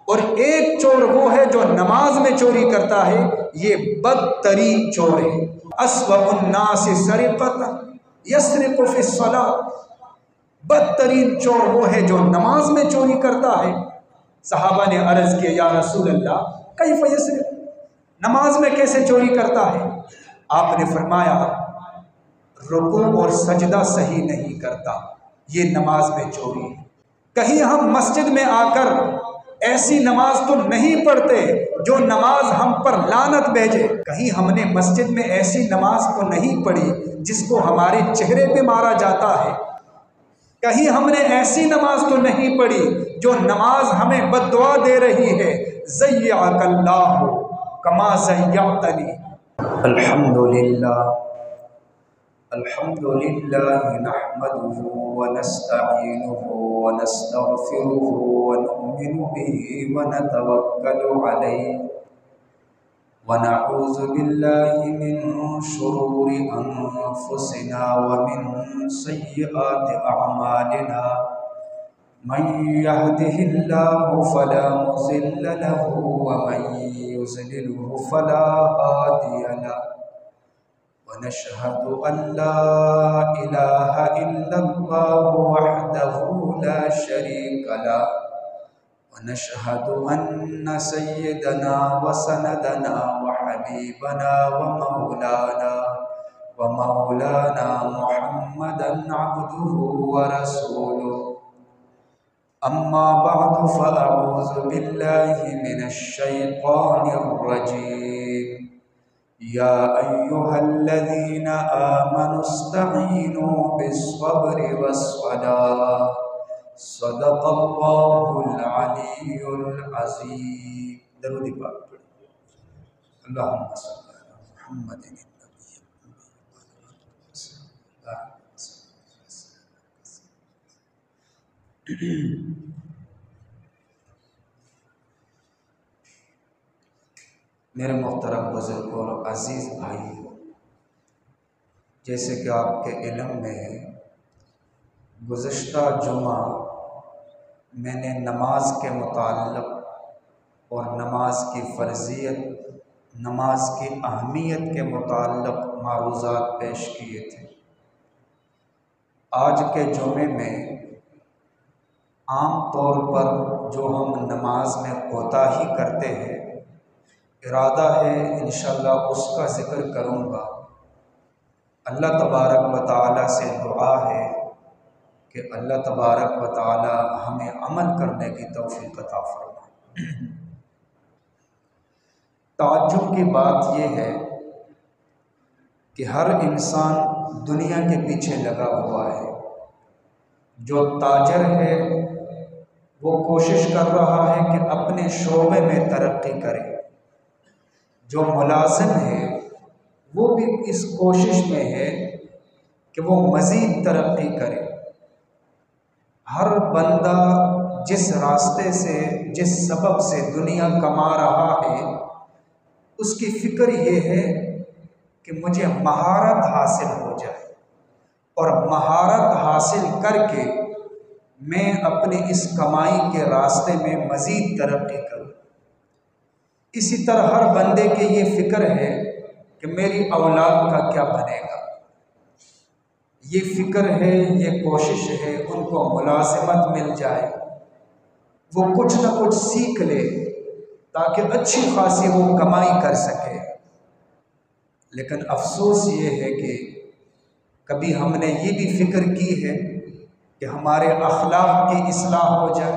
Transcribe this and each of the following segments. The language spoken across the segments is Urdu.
اور ایک چور وہ ہے جو نماز میں چوری کرتا ہے، یہ بدترین چور ہے۔ اسوأ الناس سرقۃ یسرق فی الصلاۃ، بدترین چور وہ ہے جو نماز میں چوری کرتا ہے۔ صحابہ نے عرض کیا یا رسول اللہ کیف یسرق، نماز میں کیسے چوری کرتا ہے؟ آپ نے فرمایا رکوع اور سجدہ صحیح نہیں کرتا، یہ نماز میں چوری ہے۔ کہیں ہم مسجد میں آ کر ایسی نماز تو نہیں پڑھتے جو نماز ہم پر لعنت بھیجے، کہیں ہم نے مسجد میں ایسی نماز تو نہیں پڑھی جس کو ہمارے چہرے پہ مارا جاتا ہے، کہیں ہم نے ایسی نماز تو نہیں پڑھی جو نماز ہمیں بد دعا دے رہی ہے، ضیعک اللہ کما ضیعتنی۔ الحمد للہ نحمده ونستعینه ونستغفره ونؤمن به ونتوکل علیہ ونعوذ باللہ من شرور انفسنا ومن سیئات اعمالنا، من يهده الله فلا مضل له ومن يضلله فلا هادي له، ونشهد أن لا إله إلا الله وحده لا شريك له، ونشهد أن سيدنا وسندنا وحبيبنا ومولانا محمدا عبده ورسوله، أما بعد فأعوذ بالله من الشيطان الرجيم، يا أيها الذين آمنوا استعينوا بالصبر والصلاة، صدق الله العلي العظيم۔ درود پاک پڑھیں۔ اللهم صل على محمد النبي الأمي۔ میرے محترم بزرگوں اور عزیز بھائی، جیسے کہ آپ کے علم میں ہے، گزشتہ جمعہ میں نے نماز کے متعلق اور نماز کی فرضیت، نماز کی اہمیت کے متعلق معروضات پیش کیے تھے۔ آج کے جمعے میں عام طور پر جو ہم نماز میں کوتاہی کرتے ہیں، ارادہ ہے انشاءاللہ اس کا ذکر کروں گا۔ اللہ تبارک و تعالیٰ سے دعا ہے کہ اللہ تبارک و تعالیٰ ہمیں عمل کرنے کی توفیق عطا فرمائے۔ تعجب کی بات یہ ہے کہ ہر انسان دنیا کے پیچھے لگا ہوا ہے۔ جو تاجر ہے وہ کوشش کر رہا ہے کہ اپنے شعبے میں ترقی کرے، جو ملازم ہے وہ بھی اس کوشش میں ہے کہ وہ مزید ترقی کرے۔ ہر بندہ جس راستے سے، جس سبب سے دنیا کما رہا ہے، اس کی فکر یہ ہے کہ مجھے مہارت حاصل ہو جائے اور مہارت حاصل کر کے میں اپنے اس کمائی کے راستے میں مزید ترقی کروں۔ اسی طرح ہر بندے کی یہ فکر ہے کہ میری اولاد کا کیا بنے گا، یہ فکر ہے، یہ کوشش ہے ان کو ملازمت مل جائے، وہ کچھ نہ کچھ سیکھ لے تاکہ اچھی خاصی وہ کمائی کر سکے۔ لیکن افسوس یہ ہے کہ کبھی ہم نے یہ بھی فکر کی ہے کہ ہمارے اخلاق کی اصلاح ہو جائے،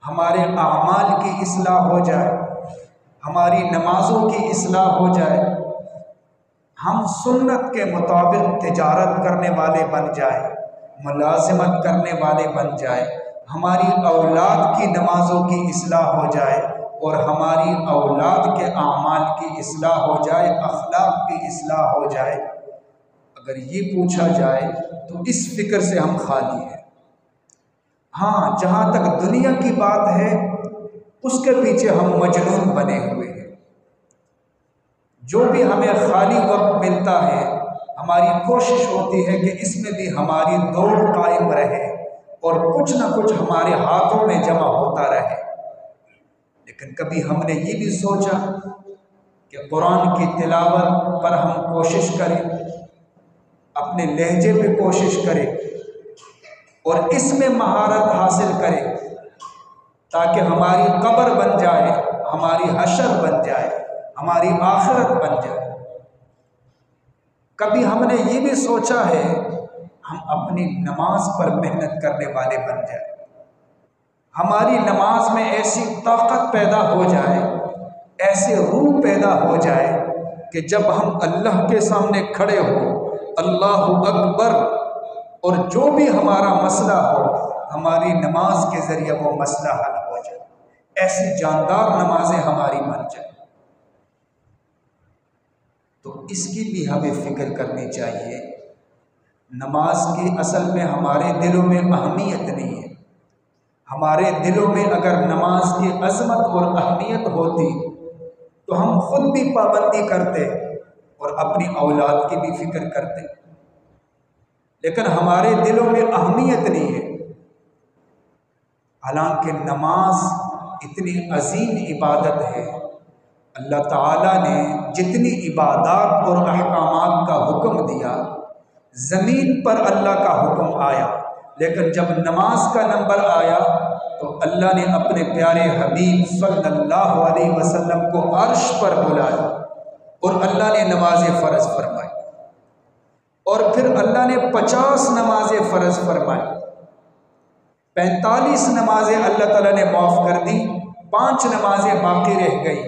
ہمارے اعمال کی اصلاح ہو جائے، ہماری نمازوں کی اصلاح ہو جائے، ہم سنت کے مطابق تجارت کرنے والے بن جائیں، ملازمت کرنے والے بن جائیں، ہماری اولاد کی نمازوں کی اصلاح ہو جائے اور ہماری اولاد کے اعمال کی اصلاح ہو جائے، اخلاق کی اصلاح ہو جائے۔ اگر یہ پوچھا جائے تو اس فکر سے ہم خالی ہیں۔ ہاں، جہاں تک دنیا کی بات ہے اس کے پیچھے ہم مجنون بنے ہوئے ہیں۔ جو بھی ہمیں خالی وقت ملتا ہے ہماری کوشش ہوتی ہے کہ اس میں بھی ہماری دوڑ قائم رہے اور کچھ نہ کچھ ہمارے ہاتھوں میں جمع ہوتا رہے۔ لیکن کبھی ہم نے یہ بھی سوچا کہ قرآن کی تلاوت پر ہم کوشش کریں، اپنے لہجے پہ کوشش کریں اور اس میں مہارت حاصل کریں تاکہ ہماری قبر بن جائے، ہماری حشر بن جائے، ہماری آخرت بن جائے۔ کبھی ہم نے یہ بھی سوچا ہے ہم اپنی نماز پر محنت کرنے والے بن جائیں، ہماری نماز میں ایسی طاقت پیدا ہو جائے، ایسے روح پیدا ہو جائے کہ جب ہم اللہ کے سامنے کھڑے ہوں اللہ اکبر اور جو بھی ہمارا مسئلہ ہو ہماری نماز کے ذریعے وہ مسئلہ حل ہو جائے، ایسی جاندار نمازیں ہماری بن جائیں۔ تو اس کی بھی ہمیں فکر کرنی چاہیے۔ نماز کی اصل میں ہمارے دلوں میں اہمیت نہیں ہے، ہمارے دلوں میں اگر نماز کی عظمت اور اہمیت ہوتی تو ہم خود بھی پابندی کرتے اور اپنی اولاد کی بھی فکر کرتے، لیکن ہمارے دلوں میں اہمیت نہیں ہے۔ حالانکہ نماز اتنی عظیم عبادت ہے، اللہ تعالیٰ نے جتنی عبادات اور احکامات کا حکم دیا، زمین پر اللہ کا حکم آیا، لیکن جب نماز کا نمبر آیا تو اللہ نے اپنے پیارے حبیب صلی اللہ علیہ وسلم کو عرش پر بلایا اور اللہ نے نماز فرض فرمائی، اور پھر اللہ نے 50 نمازیں فرض فرمائی، 45 نمازیں اللہ تعالیٰ نے معاف کر دی، 5 نمازیں باقی رہ گئی،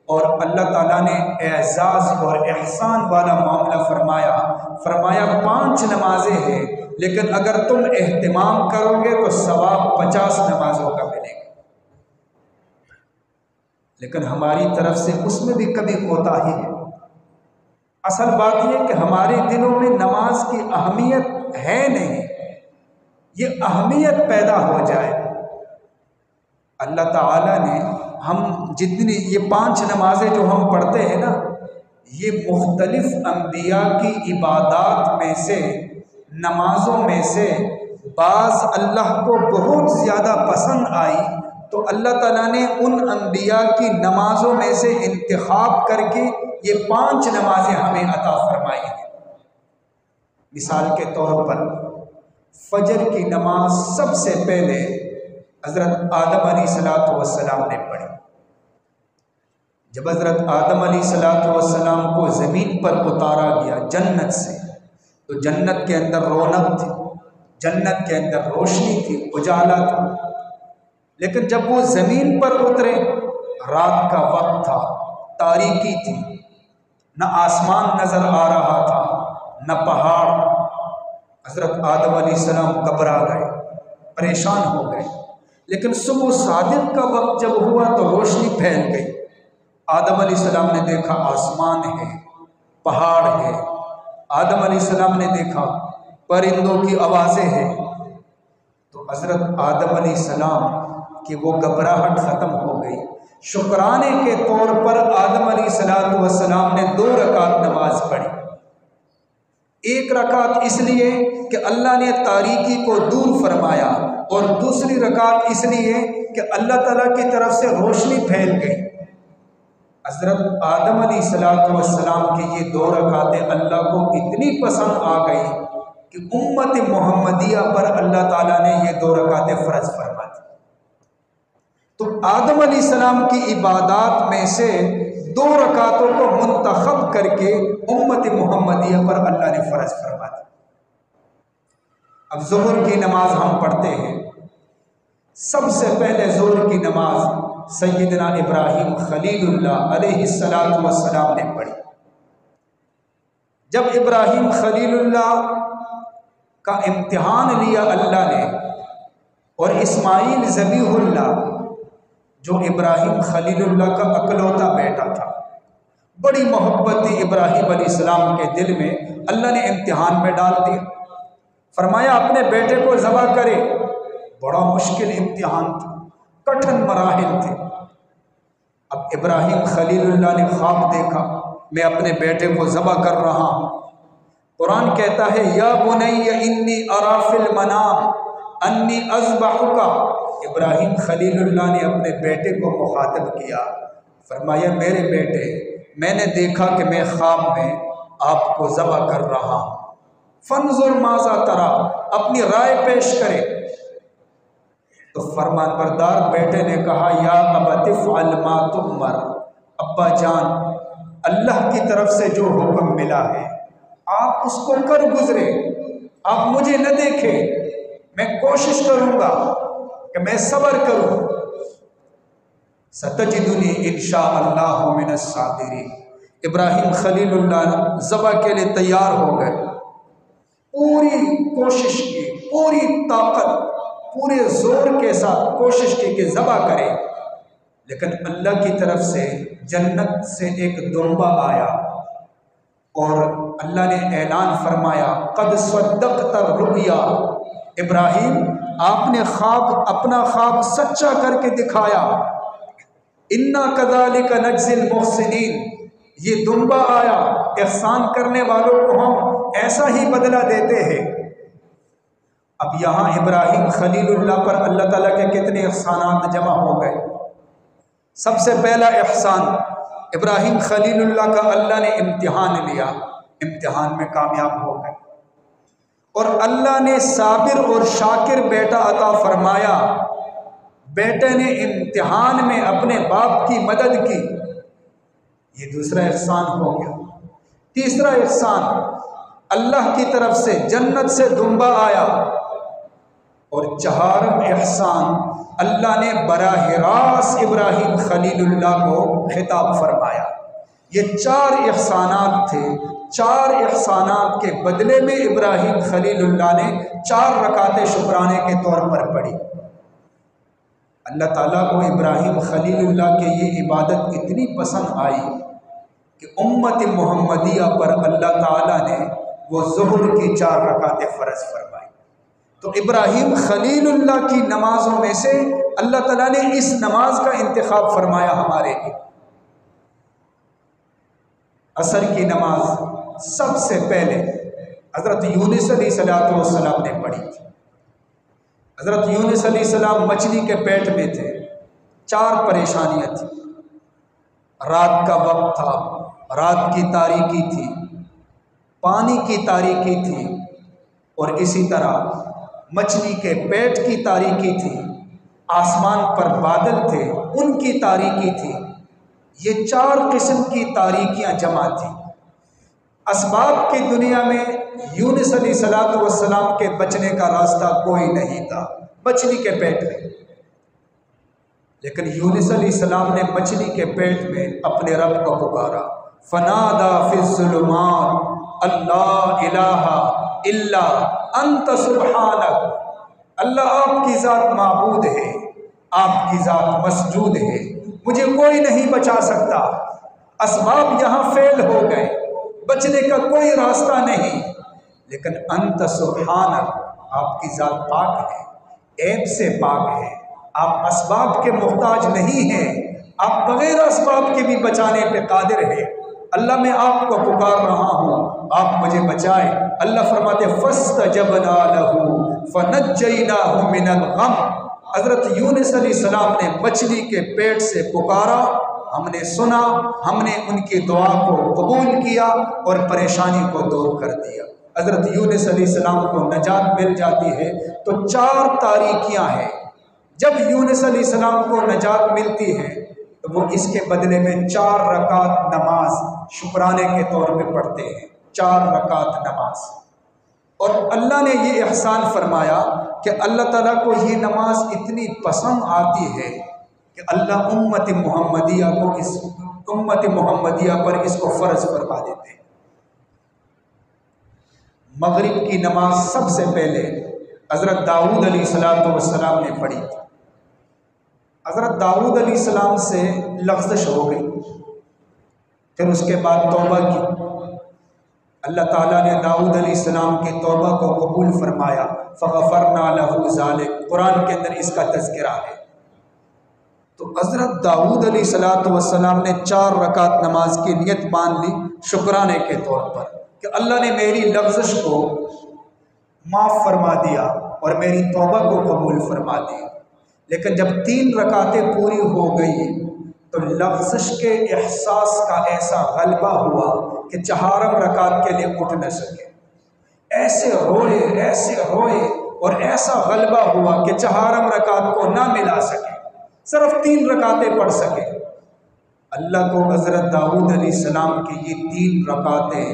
اور اللہ تعالیٰ نے اعزاز اور احسان والا معاملہ فرمایا 5 نمازیں ہیں، لیکن اگر تم اہتمام کرو گے تو ثواب 50 نمازوں کا ملے گا۔ لیکن ہماری طرف سے اس میں بھی کبھی کوتاہی ہے۔ اصل بات یہ کہ ہمارے دلوں میں نماز کی اہمیت ہے نہیں، یہ اہمیت پیدا ہو جائے۔ اللہ تعالیٰ نے ہم جتنی یہ 5 نمازیں جو ہم پڑھتے ہیں نا، یہ مختلف انبیاء کی عبادات میں سے، نمازوں میں سے بعض اللہ کو بہت زیادہ پسند آئی تو اللہ تعالیٰ نے ان انبیاء کی نمازوں میں سے انتخاب کر کے یہ 5 نمازیں ہمیں عطا فرمائی ہیں۔ مثال کے طور پر فجر کی نماز سب سے پہلے حضرت آدم علیہ السلام نے پڑھی۔ جب حضرت آدم علیہ السلام کو زمین پر اتارا گیا جنت سے، تو جنت کے اندر رونق تھی، جنت کے اندر روشنی تھی، اجالا تھا، لیکن جب وہ زمین پر اترے رات کا وقت تھا، تاریکی تھی، نہ آسمان نظر آ رہا تھا نہ پہاڑ۔ حضرت آدم علیہ السلام گھبرا گئے، پریشان ہو گئے، لیکن صبح صادق کا وقت جب ہوا تو روشنی پھیل گئی۔ آدم علیہ السلام نے دیکھا آسمان ہے، پہاڑ ہے، آدم علیہ السلام نے دیکھا پرندوں کی آوازیں ہیں، تو حضرت آدم علیہ السلام کی وہ گھبراہٹ ختم ہو گئی۔ شکرانے کے طور پر آدم علیہ السلام نے 2 رکعت نماز پڑھی۔ 1 رکعت اس لیے کہ اللہ نے تاریکی کو دور فرمایا، اور دوسری رکعت اس لیے کہ اللہ تعالیٰ کی طرف سے روشنی پھیل گئی۔ حضرت آدم علیہ السلام کی یہ 2 رکعتیں اللہ کو اتنی پسند آ گئی کہ امت محمدیہ پر اللہ تعالیٰ نے یہ 2 رکعتیں فرض فرما دی۔ تو آدم علیہ السلام کی عبادات میں سے 2 رکعتوں کو منتخب کر کے امت محمدیہ پر اللہ نے فرض فرما دی۔ اب ظہر کی نماز ہم پڑھتے ہیں، سب سے پہلے ظہر کی نماز سیدنا ابراہیم خلیل اللہ علیہ السلام نے پڑھی۔ جب ابراہیم خلیل اللہ کا امتحان لیا اللہ نے، اور اسماعیل ذبیح اللہ جو ابراہیم خلیل اللہ کا اکلوتا بیٹا تھا، بڑی محبت تھی ابراہیم علیہ السلام کے دل میں، اللہ نے امتحان میں ڈال دیا، فرمایا اپنے بیٹے کو ذبح کرے۔ بڑا مشکل امتحان تھا، کٹھن مراحل تھے۔ اب ابراہیم خلیل اللہ نے خواب دیکھا، میں اپنے بیٹے کو ذبح کر رہا ہوں۔ قرآن کہتا ہے یا بنی انی اری فی المنام انی اذبحک ابراہیم خلیل اللہ نے اپنے بیٹے کو مخاطب کیا، فرمایا میرے بیٹے، میں نے دیکھا کہ میں خواب میں آپ کو ذبح کر رہا ہوں، فانظر ماذا ترا، اپنی رائے پیش کرے۔ تو فرمان بردار بیٹے نے کہا یا ابت افعل ما تؤمر، ابا جان اللہ کی طرف سے جو حکم ملا ہے آپ اس کو کر گزرے، آپ مجھے نہ دیکھیں، میں کوشش کروں گا کہ میں صبر کروں۔ ستجدنی انشاء اللہ من الصابرین۔ ابراہیم خلیل اللہ ذبح کے لیے تیار ہو گئے، پوری کوشش کی، پوری طاقت، پورے زور کے ساتھ کوشش کی کہ ذبح کرے، لیکن اللہ کی طرف سے جنت سے ایک دمبا آیا اور اللہ نے اعلان فرمایا قد صدقت الرؤیا، ابراہیم آپ نے اپنا خواب سچا کر کے دکھایا، انا کذالک نجزی المحسنین، یہ دمبا آیا، احسان کرنے والوں کو ہم ایسا ہی بدلہ دیتے ہیں۔ اب یہاں ابراہیم خلیل اللہ پر اللہ تعالیٰ کے کتنے احسانات جمع ہو گئے۔ سب سے پہلا احسان، ابراہیم خلیل اللہ کا اللہ نے امتحان لیا، امتحان میں کامیاب ہو گئے، اور اللہ نے صابر اور شاکر بیٹا عطا فرمایا۔ بیٹے نے امتحان میں اپنے باپ کی مدد کی، یہ دوسرا احسان ہو گیا۔ تیسرا احسان، اللہ کی طرف سے جنت سے دمبا آیا، اور چہارم احسان، اللہ نے براہ راست ابراہیم خلیل اللہ کو خطاب فرمایا۔ یہ 4 احسانات تھے، 4 احسانات کے بدلے میں ابراہیم خلیل اللہ نے 4 رکعتیں شکرانے کے طور پر پڑھی۔ اللہ تعالیٰ کو ابراہیم خلیل اللہ کے یہ عبادت اتنی پسند آئی کہ امت محمدیہ پر اللہ تعالیٰ نے وہ ظہر کی 4 رکعتیں فرض فرمائی۔ تو ابراہیم خلیل اللہ کی نمازوں میں سے اللہ تعالیٰ نے اس نماز کا انتخاب فرمایا ہمارے لیے۔ عصر کی نماز سب سے پہلے حضرت یونس علیہ السلام نے پڑھی تھی۔ حضرت یونس علیہ السلام مچھلی کے پیٹ میں تھے، 4 پریشانیاں تھیں، رات کا وقت تھا، رات کی تاریکی تھی، پانی کی تاریکی تھی، اور اسی طرح مچھلی کے پیٹ کی تاریکی تھی، آسمان پر بادل تھے ان کی تاریکی تھی۔ یہ 4 قسم کی تاریکیاں جمع تھیں۔ اسباب کی دنیا میں یونس علیہ السلام کے بچنے کا راستہ کوئی نہیں تھا مچھلی کے پیٹ میں، لیکن یونس علیہ السلام نے مچھلی کے پیٹ میں اپنے رب کو پکارا، فنادا فی الظلمات اللہ الہ الا انت سبحانک، اللہ آپ کی ذات معبود ہے، آپ کی ذات مسجود ہے، مجھے کوئی نہیں بچا سکتا۔ اسباب یہاں فیل ہو گئے، بچنے کا کوئی راستہ نہیں، لیکن انت سبحانک، آپ کی ذات پاک ہے، عیب سے پاک ہے، آپ اسباب کے محتاج نہیں ہیں، آپ بغیر اسباب کے بھی بچانے پہ قادر ہیں۔ اللہ میں آپ کو پکار رہا ہوں، آپ مجھے بچائیں۔ اللہ فرماتے فاستجبنا له فنجیناہ من الغم، حضرت یونس علیہ السلام نے مچھلی کے پیٹ سے پکارا، ہم نے سنا، ہم نے ان کی دعا کو قبول کیا اور پریشانی کو دور کر دیا۔ حضرت یونس علیہ السلام کو نجات مل جاتی ہے تو 4 تاریکیاں ہیں۔ جب یونس علیہ السلام کو نجات ملتی ہے تو وہ اس کے بدلے میں 4 رکعت نماز شکرانے کے طور پہ پڑھتے ہیں، 4 رکعت نماز۔ اور اللہ نے یہ احسان فرمایا کہ اللہ تعالیٰ کو یہ نماز اتنی پسند آتی ہے کہ اللہ امت محمدیہ پر اس کو فرض فرما دیتے ہیں۔ مغرب کی نماز سب سے پہلے حضرت داؤد علیہ السلام نے پڑھی تھی۔ حضرت داؤد علیہ السلام سے لغزش ہو گئی، پھر اس کے بعد توبہ کی، اللہ تعالیٰ نے داؤد علیہ السلام کی توبہ کو قبول فرمایا، فغفرنا له ذلك، قرآن کے اندر اس کا تذکرہ ہے۔ تو حضرت داؤد علیہ السلام نے 4 رکعت نماز کی نیت مان لی شکرانے کے طور پر کہ اللہ نے میری لغزش کو معاف فرما دیا اور میری توبہ کو قبول فرما دیا۔ لیکن جب 3 رکعتیں پوری ہو گئی تو لغزش کے احساس کا ایسا غلبہ ہوا کہ 4م رکعت کے لیے اٹھ نہ سکے، ایسے روئے اور ایسا غلبہ ہوا کہ 4م رکعت کو نہ ملا سکے، صرف 3 رکعتیں پڑھ سکے۔ اللہ کو حضرت داؤد علیہ السلام کی یہ 3 رکعتیں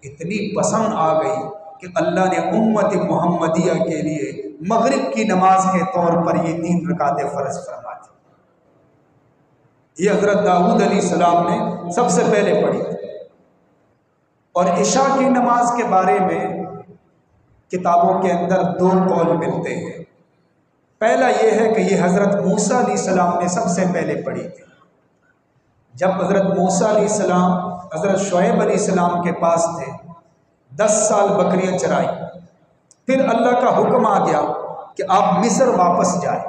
اتنی پسند آ گئی کہ اللہ نے امت محمدیہ کے لیے مغرب کی نماز کے طور پر یہ 3 رکعتیں فرض فرما دی۔ یہ حضرت داؤد علیہ السلام نے سب سے پہلے پڑھی تھی۔ اور عشاء کی نماز کے بارے میں کتابوں کے اندر 2 قول ملتے ہیں۔ پہلا یہ ہے کہ یہ حضرت موسیٰ علیہ السلام نے سب سے پہلے پڑھی تھی۔ جب حضرت موسیٰ علیہ السلام حضرت شعیب علیہ السلام کے پاس تھے، 10 سال بکریاں چرائی، پھر اللہ کا حکم آ گیا کہ آپ مصر واپس جائیں۔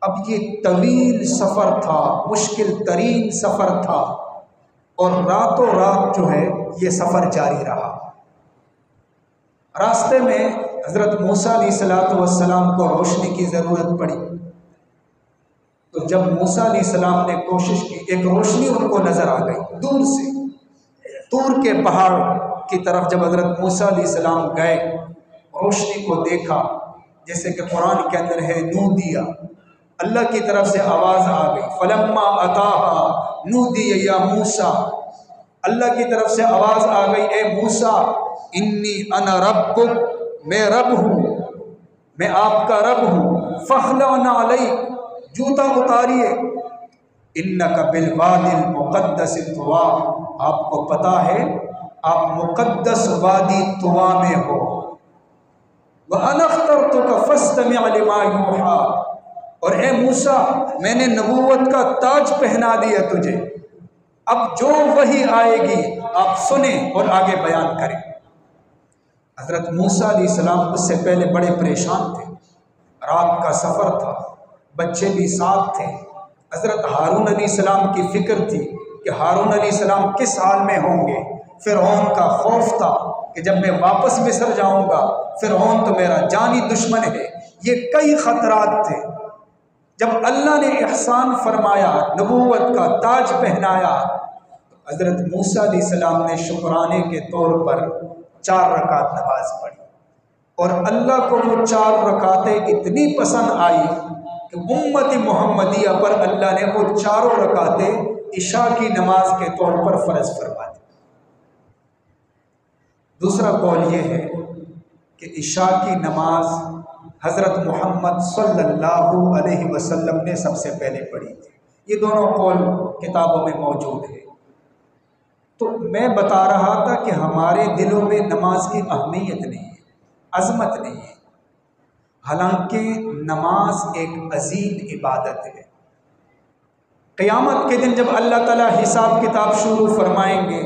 اب یہ طویل سفر تھا، مشکل ترین سفر تھا، اور راتوں رات جو ہے یہ سفر جاری رہا۔ راستے میں حضرت موسیٰ علیہ السلام کو روشنی کی ضرورت پڑی، تو جب موسیٰ علیہ السلام نے کوشش کی، ایک روشنی ان کو نظر آ گئی دور سے، طور کے پہاڑ کی طرف جب حضرت موسیٰ علیہ السلام گئے، روشنی کو دیکھا، جیسے کہ قرآن کے اندر ہے نودیا، اللہ کی طرف سے آواز آ گئی، فلما اتاہا نودی یا موسیٰ، اللہ کی طرف سے آواز آ گئی، اے موسیٰ انی انا ربک، میں رب ہوں، میں آپ کا رب ہوں، فاخلعنا علیک، جوتا اتاریے، انک بالوادی المقدس طویٰ، آپ کو پتہ ہے آپ مقدس وادی طویٰ میں ہو، وَأَنَا اخْتَرْتُكَ فَاسْتَمِعْ لِمَا يُوحَىٰ، اور اے موسیٰ میں نے نبوت کا تاج پہنا دیا تجھے، اب جو وحی آئے گی آپ سنیں اور آگے بیان کریں۔ حضرت موسیٰ علیہ السلام اس سے پہلے بڑے پریشان تھے، رات کا سفر تھا، بچے بھی ساتھ تھے۔ حضرت ہارون علیہ السلام کی فکر تھی کہ ہارون علیہ السلام کس حال میں ہوں گے، فرعون کا خوف تھا کہ جب میں واپس مصر جاؤں گا فرعون تو میرا جانی دشمن ہے، یہ کئی خطرات تھے۔ جب اللہ نے احسان فرمایا، نبوت کا تاج پہنایا، تو حضرت موسیٰ علیہ السلام نے شکرانے کے طور پر 4 رکعت نماز پڑھی، اور اللہ کو وہ 4 رکعتیں اتنی پسند آئی کہ امت محمدیہ پر اللہ نے وہ 4 رکعتیں عشاء کی نماز کے طور پر فرض فرما دی۔ دوسرا قول یہ ہے کہ عشاء کی نماز حضرت محمد صلی اللہ علیہ وسلم نے سب سے پہلے پڑھی تھی۔ یہ دونوں قول کتابوں میں موجود ہے۔ تو میں بتا رہا تھا کہ ہمارے دلوں میں نماز کی اہمیت نہیں ہے، عظمت نہیں ہے، حالانکہ نماز ایک عظیم عبادت ہے۔ قیامت کے دن جب اللہ تعالیٰ حساب کتاب شروع فرمائیں گے،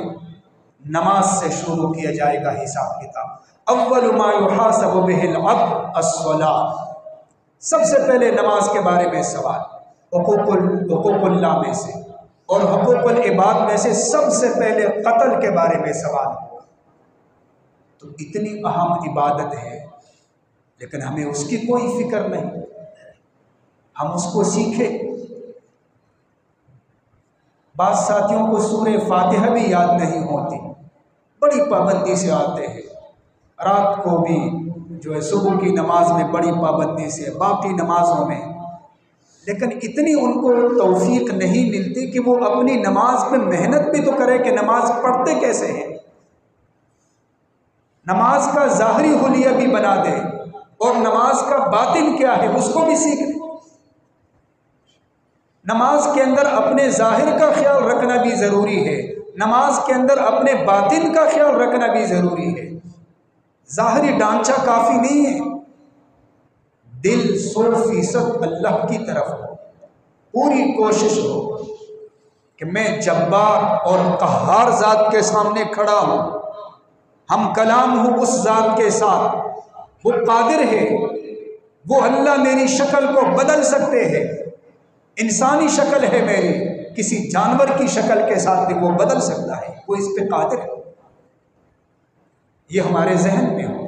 نماز سے شروع کیا جائے گا حساب کتاب۔ اول ما یحاسب بہ العبد الصلاۃ، سب سے پہلے نماز کے بارے میں سوال، حقوق اللہ میں سے اور حقوق العباد میں سے سب سے پہلے قتل کے بارے میں سوال ہوگا۔ تو اتنی اہم عبادت ہے لیکن ہمیں اس کی کوئی فکر نہیں، ہم اس کو سیکھیں۔ بعض ساتھیوں کو سورہ فاتحہ بھی یاد نہیں ہوتی، بڑی پابندی سے آتے ہیں، رات کو بھی جو ہے صبح کی نماز میں بڑی پابندی سے، باقی نمازوں میں، لیکن اتنی ان کو توفیق نہیں ملتی کہ وہ اپنی نماز پہ محنت بھی تو کرے کہ نماز پڑھتے کیسے ہیں، نماز کا ظاہری حلیہ بھی بنا دے اور نماز کا باطن کیا ہے اس کو بھی سیکھ لیں۔ نماز کے اندر اپنے ظاہر کا خیال رکھنا بھی ضروری ہے، نماز کے اندر اپنے باطن کا خیال رکھنا بھی ضروری ہے۔ ظاہری ڈھانچہ کافی نہیں ہے، دل 100% اللہ کی طرف ہو، پوری کوشش ہو کہ میں جبار اور قہار ذات کے سامنے کھڑا ہوں، ہم کلام ہوں اس ذات کے ساتھ، وہ قادر ہے، وہ اللہ میری شکل کو بدل سکتے ہیں، انسانی شکل ہے میری، کسی جانور کی شکل کے ساتھ بھی وہ بدل سکتا ہے، وہ اس پہ قادر ہے۔ یہ ہمارے ذہن میں ہو۔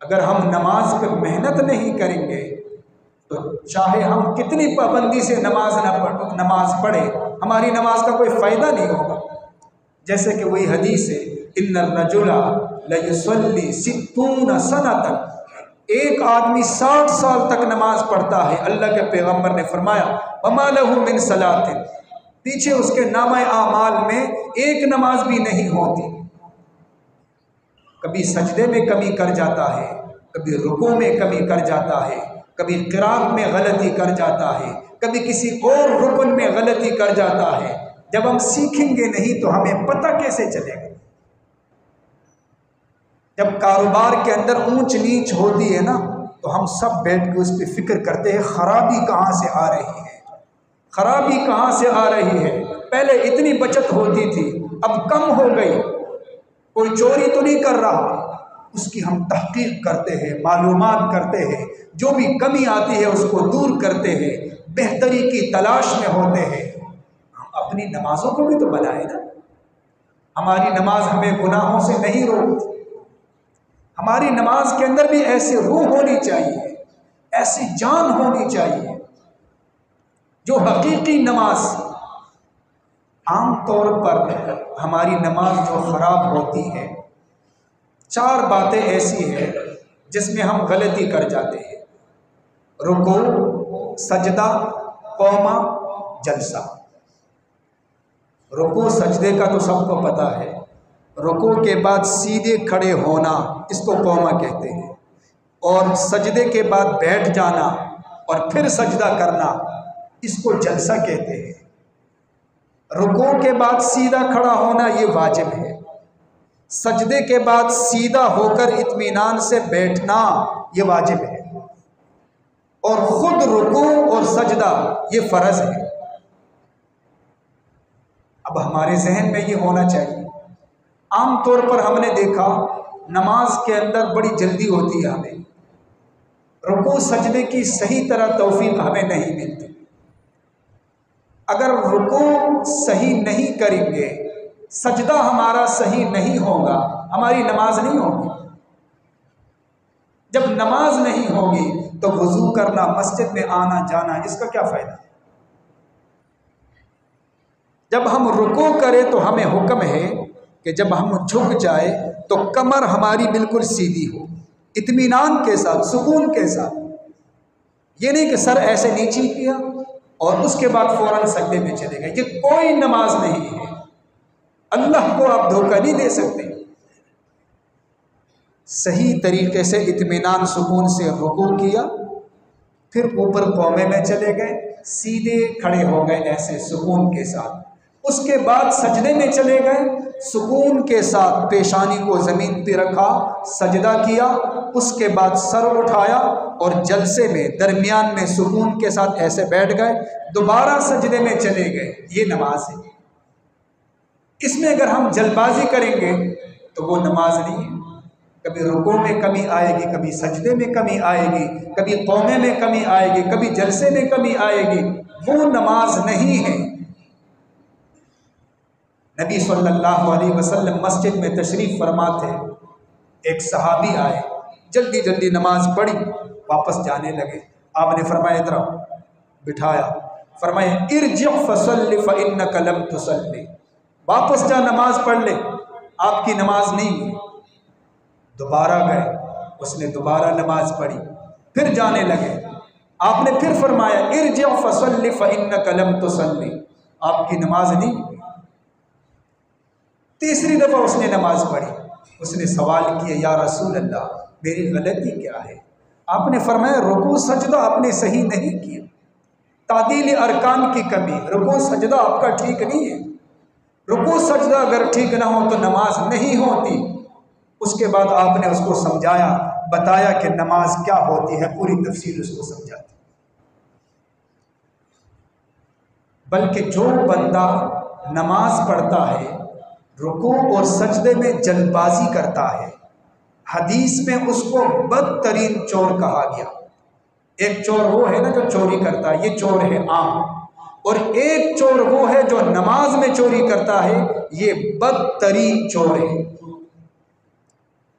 اگر ہم نماز پہ محنت نہیں کریں گے تو چاہے ہم کتنی پابندی سے نماز پڑھے، ہماری نماز کا کوئی فائدہ نہیں ہوگا۔ جیسے کہ وہی حدیث ہے، ان الرجل لیصلی 60 سنۃ، ایک آدمی 60 سال تک نماز پڑھتا ہے۔ اللہ کے پیغمبر نے فرمایا وما لہ من صلاۃ، پیچھے اس کے نامہ اعمال میں ایک نماز بھی نہیں ہوتی۔ کبھی سجدے میں کمی کر جاتا ہے، کبھی رکوع میں کمی کر جاتا ہے، کبھی قرات میں غلطی کر جاتا ہے، کبھی کسی اور رکن میں غلطی کر جاتا ہے۔ جب ہم سیکھیں گے نہیں تو ہمیں پتہ کیسے چلے گا؟ جب کاروبار کے اندر اونچ نیچ ہوتی ہے نا، تو ہم سب بیٹھ کے اس پہ فکر کرتے ہیں خرابی کہاں سے آ رہی ہے، خرابی کہاں سے آ رہی ہے۔ پہلے اتنی بچت ہوتی تھی، اب کم ہو گئی، کوئی چوری تو نہیں کر رہا، اس کی ہم تحقیق کرتے ہیں، معلومات کرتے ہیں، جو بھی کمی آتی ہے اس کو دور کرتے ہیں، بہتری کی تلاش میں ہوتے ہیں۔ ہم اپنی نمازوں کو بھی تو بنائیں نا۔ ہماری نماز ہمیں گناہوں سے نہیں روکتی، ہماری نماز کے اندر بھی ایسی روح ہونی چاہیے، ایسی جان ہونی چاہیے جو حقیقی نماز۔ عام طور پر ہماری نماز جو خراب ہوتی ہے، 4 باتیں ایسی ہیں جس میں ہم غلطی کر جاتے ہیں: رکوع، سجدہ، قومہ، جلسہ۔ رکوع سجدے کا تو سب کو پتہ ہے، رکوع کے بعد سیدھے کھڑے ہونا اس کو قومہ کہتے ہیں، اور سجدے کے بعد بیٹھ جانا اور پھر سجدہ کرنا اس کو جلسہ کہتے ہیں۔ رکوع کے بعد سیدھا کھڑا ہونا یہ واجب ہے، سجدے کے بعد سیدھا ہو کر اطمینان سے بیٹھنا یہ واجب ہے، اور خود رکوع اور سجدہ یہ فرض ہے۔ اب ہمارے ذہن میں یہ ہونا چاہیے، عام طور پر ہم نے دیکھا نماز کے اندر بڑی جلدی ہوتی ہے، ہمیں رکوع سجدے کی صحیح طرح توفیق ہمیں نہیں ملتی۔ اگر رکوع صحیح نہیں کریں گے، سجدہ ہمارا صحیح نہیں ہوگا، ہماری نماز نہیں ہوگی۔ جب نماز نہیں ہوگی تو وضو کرنا، مسجد میں آنا جانا، اس کا کیا فائدہ؟ جب ہم رکوع کریں تو ہمیں حکم ہے کہ جب ہم جھک جائے تو کمر ہماری بالکل سیدھی ہو، اطمینان کے ساتھ، سکون کے ساتھ۔ یہ نہیں کہ سر ایسے نیچے کیا اور اس کے بعد فوراً سجدے میں چلے گئے، یہ کوئی نماز نہیں ہے۔ اللہ کو آپ دھوکہ نہیں دے سکتے۔ صحیح طریقے سے اطمینان سکون سے رکوع کیا، پھر اوپر قومے میں چلے گئے، سیدھے کھڑے ہو گئے ایسے سکون کے ساتھ، اس کے بعد سجدے میں چلے گئے، سکون کے ساتھ پیشانی کو زمین پہ رکھا، سجدہ کیا، اس کے بعد سر اٹھایا اور جلسے میں درمیان میں سکون کے ساتھ ایسے بیٹھ گئے، دوبارہ سجدے میں چلے گئے، یہ نماز ہے۔ اس میں اگر ہم جلد بازی کریں گے تو وہ نماز نہیں ہے۔ کبھی رکوع میں کمی آئے گی، کبھی سجدے میں کمی آئے گی، کبھی قومے میں کمی آئے گی، کبھی جلسے میں کمی آئے گی، وہ نماز نہیں ہے۔ نبی صلی اللہ علیہ وسلم مسجد میں تشریف فرما تھے، ایک صحابی آئے، جلدی جلدی نماز پڑھی، واپس جانے لگے۔ آپ نے فرمایا ادھر آؤ، بٹھایا، فرمایا ارجع فصلی فإنک لم تصلی، واپس جا نماز پڑھ لے، آپ کی نماز نہیں ہوئی۔ دوبارہ گئے، اس نے دوبارہ نماز پڑھی، پھر جانے لگے، آپ نے پھر فرمایا ارجع فصلی فإنک لم تصلی، آپ کی نماز نہیں ہوئی۔ تیسری دفعہ اس نے نماز پڑھی، اس نے سوال کیا یا رسول اللہ میری غلطی کیا ہے؟ آپ نے فرمایا رکوع سجدہ آپ نے صحیح نہیں کیا، تعدیل ارکان کی کمی، رکوع سجدہ آپ کا ٹھیک نہیں ہے۔ رکوع سجدہ اگر ٹھیک نہ ہو تو نماز نہیں ہوتی۔ اس کے بعد آپ نے اس کو سمجھایا، بتایا کہ نماز کیا ہوتی ہے، پوری تفصیل اس کو سمجھاتی۔ بلکہ جو بندہ نماز پڑھتا ہے رکوع اور سجدے میں جلد بازی کرتا ہے، حدیث میں اس کو بدترین چور کہا گیا۔ ایک چور وہ ہے نا جو چوری کرتا ہے، یہ چور ہے عام، اور ایک چور وہ ہے جو نماز میں چوری کرتا ہے، یہ بدترین چور ہے۔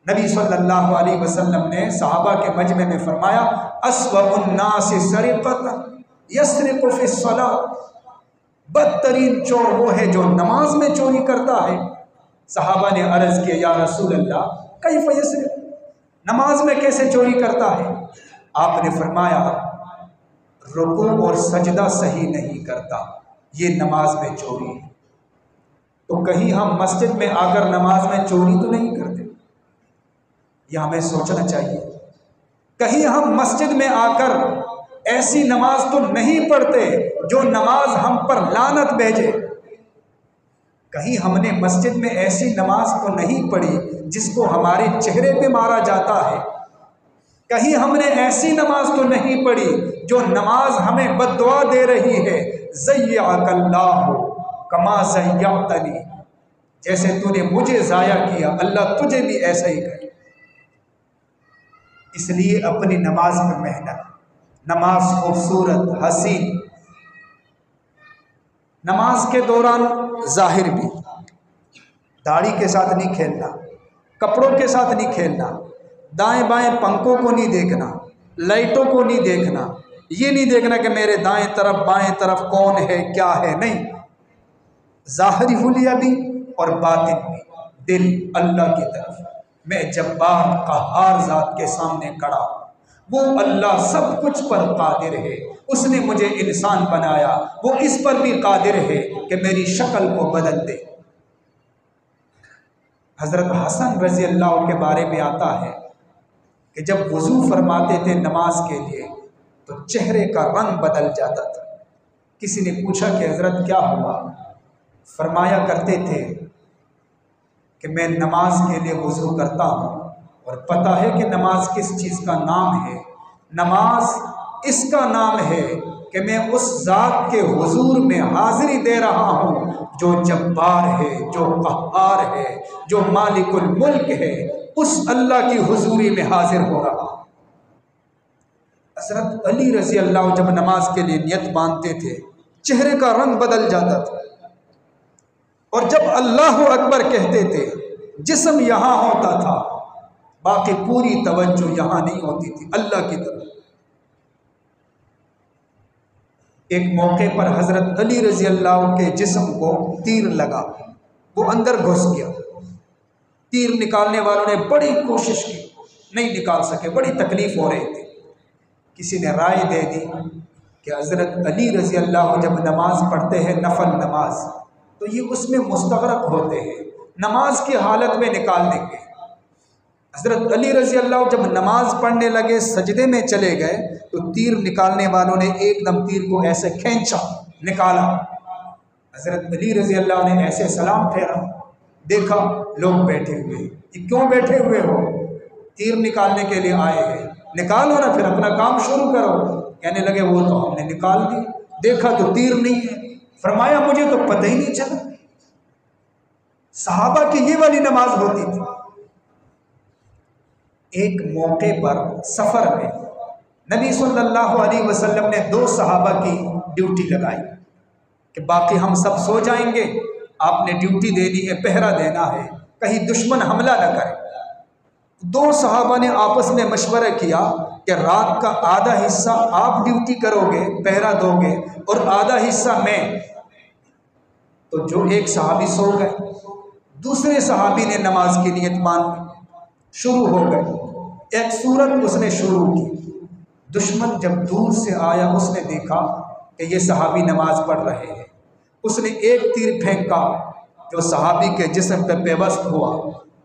نبی صلی اللہ علیہ وسلم نے صحابہ کے مجمع میں فرمایا اسوأ الناس سرقۃ یسرق فی الصلاۃ، بدترین چور وہ ہے جو نماز میں چوری کرتا ہے۔ صحابہ نے عرض کیا یا رسول اللہ کیف یسرق، نماز میں کیسے چوری کرتا ہے؟ آپ نے فرمایا رکوع اور سجدہ صحیح نہیں کرتا، یہ نماز میں چوری ہے۔ تو کہیں ہم مسجد میں آ کر نماز میں چوری تو نہیں کرتے؟ یہ ہمیں سوچنا چاہیے۔ کہیں ہم مسجد میں آ کر ایسی نماز تو نہیں پڑھتے جو نماز ہم پر لعنت بھیجے؟ کہیں ہم نے مسجد میں ایسی نماز تو نہیں پڑھی جس کو ہمارے چہرے پہ مارا جاتا ہے؟ کہیں ہم نے ایسی نماز تو نہیں پڑھی جو نماز ہمیں بد دعا دے رہی ہے ضیعک اللہ کما ضیعتنی، جیسے تو نے مجھے ضائع کیا اللہ تجھے بھی ایسا ہی کرے۔ اس لیے اپنی نماز میں محنت، نماز خوبصورت حسین، نماز کے دوران ظاہر بھی، داڑھی کے ساتھ نہیں کھیلنا، کپڑوں کے ساتھ نہیں کھیلنا، دائیں بائیں پنکھوں کو نہیں دیکھنا، لائٹوں کو نہیں دیکھنا، یہ نہیں دیکھنا کہ میرے دائیں طرف بائیں طرف کون ہے کیا ہے، نہیں، ظاہری حلیہ بھی اور باطن بھی، دل اللہ کی طرف میں جبار قہار ذات کے سامنے کھڑا ہوں، وہ اللہ سب کچھ پر قادر ہے، اس نے مجھے انسان بنایا، وہ اس پر بھی قادر ہے کہ میری شکل کو بدل دے۔ حضرت حسن رضی اللہ کے بارے میں آتا ہے کہ جب وضو فرماتے تھے نماز کے لیے تو چہرے کا رنگ بدل جاتا تھا۔ کسی نے پوچھا کہ حضرت کیا ہوا؟ فرمایا کرتے تھے کہ میں نماز کے لیے وضو کرتا ہوں اور پتہ ہے کہ نماز کس چیز کا نام ہے، نماز اس کا نام ہے کہ میں اس ذات کے حضور میں حاضری دے رہا ہوں جو جبار ہے، جو قہار ہے، جو مالک الملک ہے، اس اللہ کی حضوری میں حاضر ہو رہا ہوں۔ حضرت علی رضی اللہ جب نماز کے لیے نیت باندھتے تھے چہرے کا رنگ بدل جاتا تھا، اور جب اللہ اکبر کہتے تھے جسم یہاں ہوتا تھا، باقی پوری توجہ یہاں نہیں ہوتی تھی اللہ کی طرف۔ ایک موقع پر حضرت علی رضی اللہ کے جسم کو تیر لگا، وہ اندر گھس گیا، تیر نکالنے والوں نے بڑی کوشش کی، نہیں نکال سکے، بڑی تکلیف ہو رہی تھی۔ کسی نے رائے دے دی کہ حضرت علی رضی اللہ جب نماز پڑھتے ہیں نفل نماز تو یہ اس میں مستغرق ہوتے ہیں، نماز کی حالت میں نکال دیں گے۔ حضرت علی رضی اللہ جب نماز پڑھنے لگے سجدے میں چلے گئے تو تیر نکالنے والوں نے ایک دم تیر کو ایسے کھینچا، نکالا۔ حضرت علی رضی اللہ نے ایسے سلام پھیرا، دیکھا لوگ بیٹھے ہوئے، یہ کیوں بیٹھے ہوئے ہو؟ تیر نکالنے کے لیے آئے ہیں، نکالو نا، پھر اپنا کام شروع کرو۔ کہنے لگے وہ تو ہم نے نکال دی، دیکھا تو تیر نہیں ہے۔ فرمایا مجھے تو پتہ ہی نہیں چلا۔ صحابہ کی یہ والی نماز ہوتی تھی۔ ایک موقع پر سفر میں نبی صلی اللہ علیہ وسلم نے 2 صحابہ کی ڈیوٹی لگائی کہ باقی ہم سب سو جائیں گے، آپ نے ڈیوٹی دینی ہے، پہرا دینا ہے، کہیں دشمن حملہ نہ کرے۔ 2 صحابہ نے آپس میں مشورہ کیا کہ رات کا آدھا حصہ آپ ڈیوٹی کرو گے، پہرا دو گے، اور آدھا حصہ میں۔ تو جو ایک صحابی سو گئے، دوسرے صحابی نے نماز کی نیت مان لی، شروع ہو گئے۔ ایک سورت اس نے شروع کی، دشمن جب دور سے آیا اس نے دیکھا کہ یہ صحابی نماز پڑھ رہے ہیں، اس نے ایک تیر پھینکا جو صحابی کے جسم پہ پیوست ہوا۔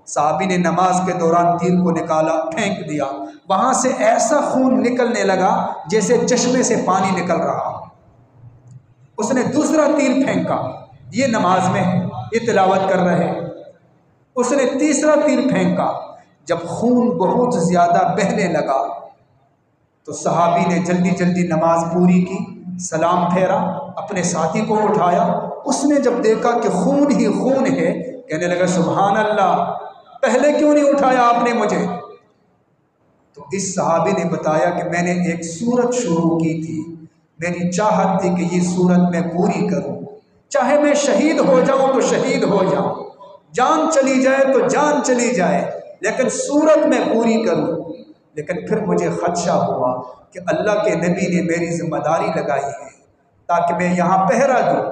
صحابی نے نماز کے دوران تیر کو نکالا، پھینک دیا، وہاں سے ایسا خون نکلنے لگا جیسے چشمے سے پانی نکل رہا۔ اس نے دوسرا تیر پھینکا، یہ نماز میں یہ تلاوت کر رہے۔ اس نے تیسرا تیر پھینکا، جب خون بہت زیادہ بہنے لگا تو صحابی نے جلدی جلدی نماز پوری کی، سلام پھیرا، اپنے ساتھی کو اٹھایا۔ اس نے جب دیکھا کہ خون ہی خون ہے، کہنے لگا سبحان اللہ، پہلے کیوں نہیں اٹھایا آپ نے مجھے؟ تو اس صحابی نے بتایا کہ میں نے ایک سورت شروع کی تھی، میری چاہت تھی کہ یہ سورت میں پوری کروں، چاہے میں شہید ہو جاؤں تو شہید ہو جاؤں، جان چلی جائے تو جان چلی جائے، لیکن صورت میں پوری کروں۔ لیکن پھر مجھے خدشہ ہوا کہ اللہ کے نبی نے میری ذمہ داری لگائی ہے تاکہ میں یہاں پہرا دوں،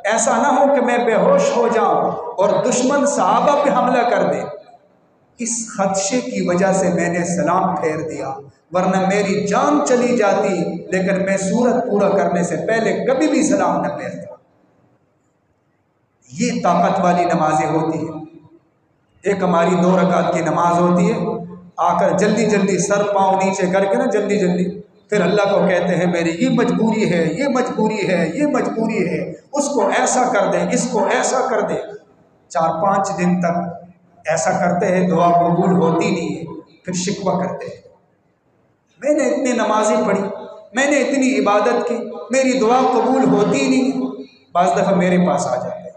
ایسا نہ ہو کہ میں بے ہوش ہو جاؤں اور دشمن صحابہ پہ حملہ کر دے۔ اس خدشے کی وجہ سے میں نے سلام پھیر دیا، ورنہ میری جان چلی جاتی، لیکن میں سورت پورا کرنے سے پہلے کبھی بھی سلام نہ پھیرتا۔ یہ طاقت والی نمازیں ہوتی ہیں۔ ایک ہماری 2 رکعت کی نماز ہوتی ہے، آ کر جلدی جلدی سر پاؤں نیچے کر کے نا جلدی جلدی پھر اللہ کو کہتے ہیں میری یہ مجبوری ہے، یہ مجبوری ہے، یہ مجبوری ہے، اس کو ایسا کر دیں، اس کو ایسا کر دیں۔ 4-5 دن تک ایسا کرتے ہیں، دعا قبول ہوتی نہیں ہے، پھر شکوہ کرتے ہیں میں نے اتنی نمازیں پڑھی، میں نے اتنی عبادت کی، میری دعا قبول ہوتی نہیں۔ بعض دفعہ میرے پاس آ جاتے ہیں،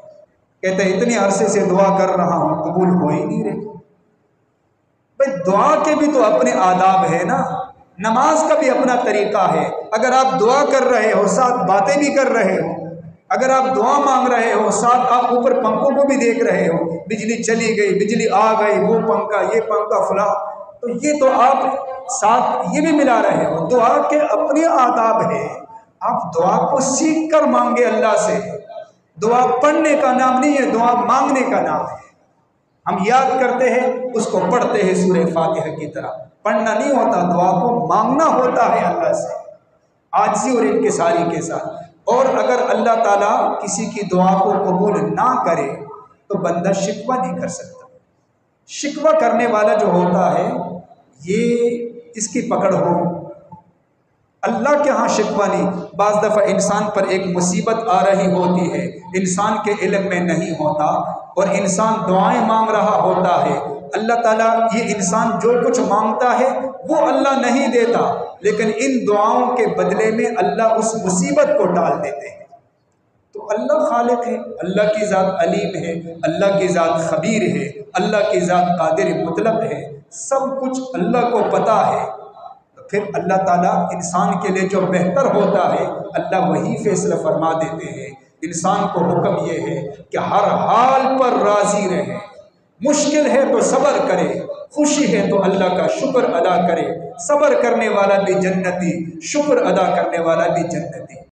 کہتے ہیں اتنے عرصے سے دعا کر رہا ہوں قبول ہو ہی نہیں رہی۔ بھائی دعا کے بھی تو اپنے آداب ہے نا، نماز کا بھی اپنا طریقہ ہے۔ اگر آپ دعا کر رہے ہو ساتھ باتیں بھی کر رہے ہو، اگر آپ دعا مانگ رہے ہو ساتھ آپ اوپر پنکھوں کو بھی دیکھ رہے ہو، بجلی چلی گئی، بجلی آ گئی، وہ پنکھا، یہ پنکھا، فلاں، تو یہ تو آپ ساتھ یہ بھی ملا رہے ہو۔ دعا کے اپنے آداب ہے، آپ دعا کو سیکھ کر مانگے اللہ سے۔ دعا پڑھنے کا نام نہیں ہے، دعا مانگنے کا نام ہے۔ ہم یاد کرتے ہیں، اس کو پڑھتے ہیں سورہ فاتحہ کی طرح، پڑھنا نہیں ہوتا، دعا کو مانگنا ہوتا ہے اللہ سے عاجزی اور انکساری کے ساتھ۔ اور اگر اللہ تعالیٰ کسی کی دعا کو قبول نہ کرے تو بندہ شکوہ نہیں کر سکتا۔ شکوہ کرنے والا جو ہوتا ہے یہ اس کی پکڑ ہو، اللہ کے ہاں شکوہ نہیں۔ بعض دفعہ انسان پر ایک مصیبت آ رہی ہوتی ہے، انسان کے علم میں نہیں ہوتا اور انسان دعائیں مانگ رہا ہوتا ہے، اللہ تعالیٰ یہ انسان جو کچھ مانگتا ہے وہ اللہ نہیں دیتا، لیکن ان دعاؤں کے بدلے میں اللہ اس مصیبت کو ٹال دیتے ہیں۔ تو اللہ خالق ہے، اللہ کی ذات علیم ہے، اللہ کی ذات خبیر ہے، اللہ کی ذات قادر مطلق ہے، سب کچھ اللہ کو پتہ ہے۔ تو پھر اللہ تعالیٰ انسان کے لیے جو بہتر ہوتا ہے اللہ وہی فیصلہ فرما دیتے ہیں۔ انسان کو حکم یہ ہے کہ ہر حال پر راضی رہے، مشکل ہے تو صبر کرے، خوشی ہے تو اللہ کا شکر ادا کرے۔ صبر کرنے والا بھی جنتی، شکر ادا کرنے والا بھی جنتی۔